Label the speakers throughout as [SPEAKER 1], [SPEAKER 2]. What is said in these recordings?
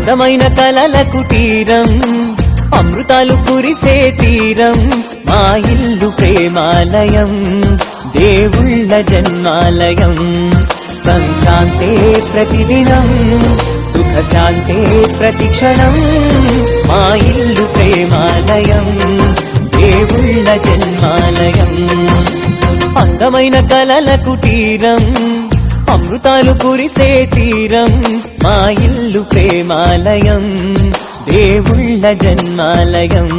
[SPEAKER 1] అందమైన కలల కుటీరం, అమృతాలు కురిసే తీరం, మా ఇల్లు ప్రేమాలయం, దేవుళ్ళ జన్మాలయం. సంక్రాంతే ప్రతిదినం, సుఖశాంతే ప్రతిక్షణం, మా ఇల్లు ప్రేమాలయం, దేవుళ్ళ జన్మాలయం. అందమైన కలల కుటీరం, అమృతాలు కురిసే తీరం, మా ఇల్లు ప్రేమాలయం, దేవుళ్ళ జన్మాలయం.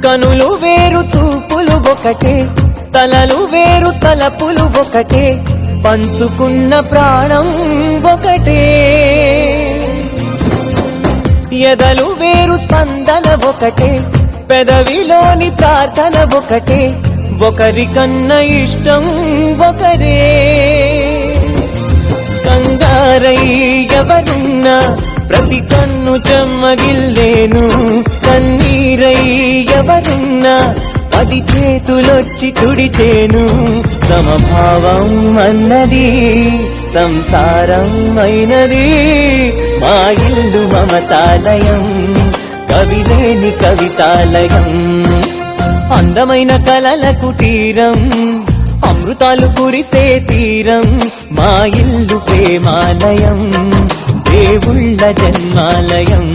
[SPEAKER 1] కనులు వేరు చూపులు ఒకటే, తలలు వేరు తలపులు ఒకటే, పంచుకున్న ప్రాణం ఒకటే. ఎదలు వేరు స్పందన ఒకటే, పెదవిలోని ప్రార్థన ఒకటే, ఒకరికన్నా ఇష్టం ఒకరే. కంగారై ఎవరున్నా ప్రతి కన్ను చెమ్మగిల్లేను, కన్నీరై ఎవరున్నా 10 చేతులొచ్చి తుడిచేను. సమభావం అన్నది సంసారం అయినది, మా ఇల్లు మమతాలయం, కవిలేని కవితాలయం. అందమైన కలల కుటీరం, అమృతాలు కురిసే తీరం, మా ఇల్లు ప్రేమాలయం, దేవుళ్ళ జన్మాలయం.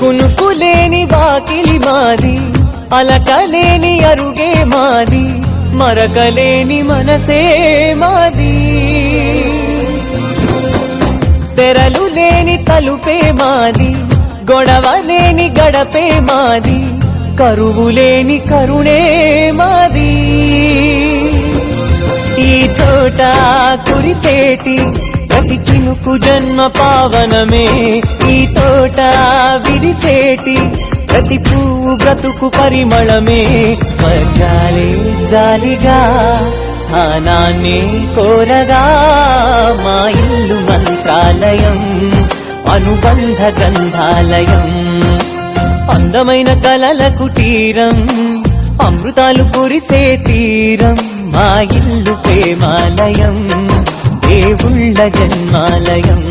[SPEAKER 1] కునుకులేని వాకిలి మాది, అలకలేని అరుగే మాది, మరకలేని మనసే మాది. తెరలు లేని తలుపే మాది, గొడవ లేని గడపే మాది, కరువు లేని కరుణే మాది. ఈ చోట కురిసేటి ప్రతి చినుకు జన్మ పావనమే, ఈ తోట విరిసేటి ప్రతి పువ్వు బ్రతుకు పరిమళమే. స్వర్గాలే జాలిగా స్థానాన్ని కోరగా, మా ఇల్లు మంత్రాలయం, అనుబంధ గ్రంథాలయం. అందమైన కలల కుటీరం, అమృతాలు కురిసే తీరం, మా ఇల్లు ప్రేమాలయం, దేవుళ్ళ జన్మాలయం.